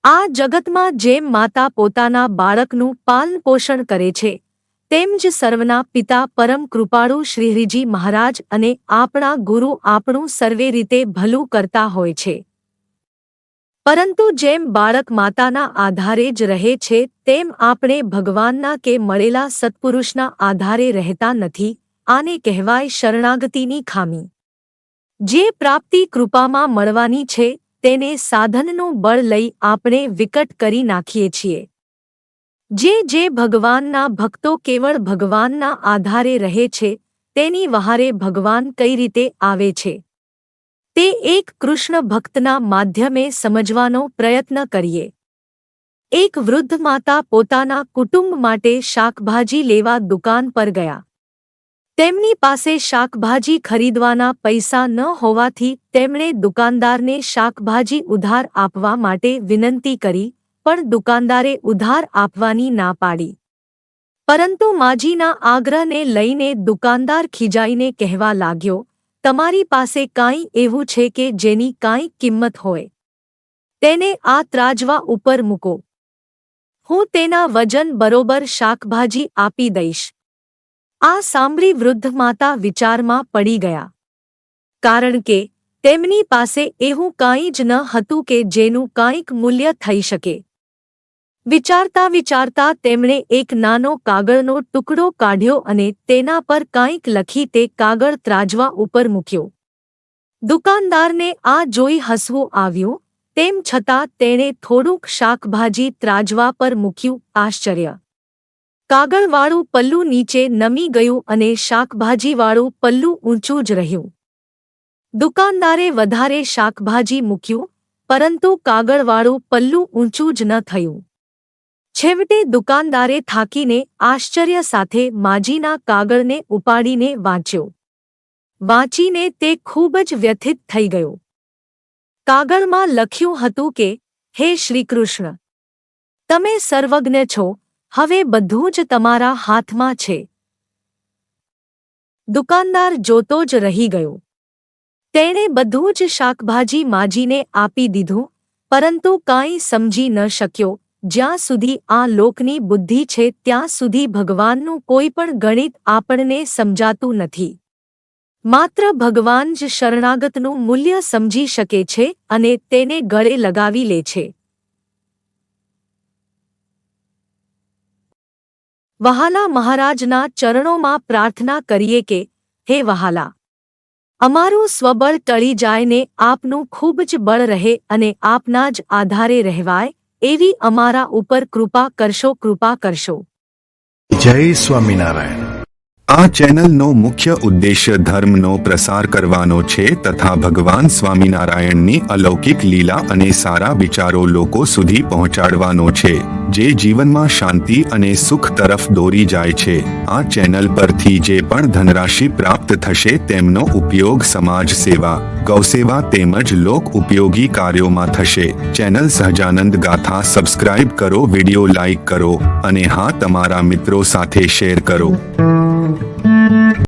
આ જગતમાં જેમ માતા પોતાના બાળકનું પાલન પોષણ કરે છે, તેમ જ સર્વના પિતા પરમ કૃપાળુ શ્રીહરિજી મહારાજ અને આપણા ગુરુ આપણું સર્વે રીતે ભલું કરતા હોય છે. પરંતુ જેમ બાળક માતાના આધારે જ રહે છે, તેમ આપણે ભગવાનના કે મળેલા સત્પુરુષના આધારે રહેતા નથી. આને કહેવાય શરણાગતિની ખામી. જે પ્રાપ્તિ કૃપામાં મળવાની છે, તેને સાધનનું બળ લઈ આપણે વિકટ કરી નાખીએ છીએ. જે ભગવાનના ભક્તો કેવળ ભગવાનના આધારે રહે છે, તેની વહારે ભગવાન કઈ રીતે આવે છે, તે એક કૃષ્ણ ભક્તના માધ્યમે સમજવાનો પ્રયત્ન કરીએ. એક વૃદ્ધ માતા પોતાના કુટુંબ માટે શાકભાજી લેવા દુકાન પર ગયા. તેમની પાસે શાકભાજી ખરીદવાના પૈસા ન હોવાથી તેમણે દુકાનદારને શાકભાજી ઉધાર આપવા માટે વિનંતી કરી, પણ દુકાનદારે ઉધાર આપવાની ના પાડી. પરંતુ માજીના આગ્રહને લઈને દુકાનદાર ખીજાઈને કહેવા લાગ્યો, તમારી પાસે કાંઈ એવું છે કે જેની કાંઈ કિંમત હોય? તેને આ ત્રાજવા ઉપર મૂકો. હું તેના વજન બરોબર શાકભાજી આપી દઈશ. આ સાંભળી વૃદ્ધ માતા વિચારમાં પડી ગયા, કારણ કે તેમની પાસે એવું કાંઈ જ ન હતું કે જેનું કાંઈક મૂલ્ય થઈ શકે. વિચારતા તેમણે એક નાનો કાગળનો ટુકડો કાઢ્યો અને તેના પર કાંઈક લખી તે કાગળ ત્રાજવા ઉપર મૂક્યો. દુકાનદારને આ જોઈ હસવું આવ્યું, તેમ છતાં તેણે થોડુંક શાકભાજી ત્રાજવા પર મૂક્યું. આશ્ચર્ય! કાગળવાળું પલ્લું નીચે નમી ગયું અને શાકભાજીવાળું પલ્લું ઊંચું જ રહ્યું. દુકાનદારે વધારે શાકભાજી મૂક્યું, પરંતુ કાગળવાળું પલ્લું ઊંચું જ ન થયું. છેવટે દુકાનદારે થાકીને આશ્ચર્ય સાથે માજીના કાગળને ઉપાડીને વાંચ્યો. વાંચીને તે ખૂબ જ વ્યથિત થઈ ગયો. કાગળમાં લખ્યું હતું કે, હે શ્રીકૃષ્ણ, તમે સર્વજ્ઞ છો, હવે બધું જ તમારા હાથમાં છે. દુકાનદાર જોતો જ રહી ગયો. તેણે બધું જ શાકભાજી માજીને આપી દીધું, પરંતુ કાંઈ સમજી ન શક્યો. જ્યાં સુધી આ લોકની બુદ્ધિ છે, ત્યાં સુધી ભગવાનનું કોઈ પણ ગણિત આપણને સમજાતું નથી. માત્ર ભગવાન જ શરણાગતનું મૂલ્ય સમજી શકે છે અને તેને ગળે લગાવી લે છે. વહાલા મહારાજના ચરણોમાં પ્રાર્થના કરીએ કે, હે વહાલા, અમારું સ્વબળ ટળી જાય ને આપનું ખૂબ જ બળ રહે અને આપના જ આધારે રહેવાય, એવી અમારા ઉપર કૃપા કરશો. જય સ્વામિનારાયણ. આ ચેનલનો મુખ્ય ઉદ્દેશ્ય ધર્મનો પ્રસાર કરવાનો છે તથા ભગવાન સ્વામિનારાયણની અલૌકિક લીલા અને સારા વિચારો લોકો સુધી પહોંચાડવાનો છે, જે જીવનમાં શાંતિ અને સુખ તરફ દોરી જાય છે. આ ચેનલ પરથી જે પણ ધનરાશિ પ્રાપ્ત થશે તેમનો ઉપયોગ સમાજ સેવા, ગૌસેવા તેમજ લોક ઉપયોગી કાર્યોમાં થશે. ચેનલ સહજાનંદ ગાથા સબસ્ક્રાઇબ કરો, વિડિયો લાઇક કરો અને હા, તમારા મિત્રો સાથે શેર કરો.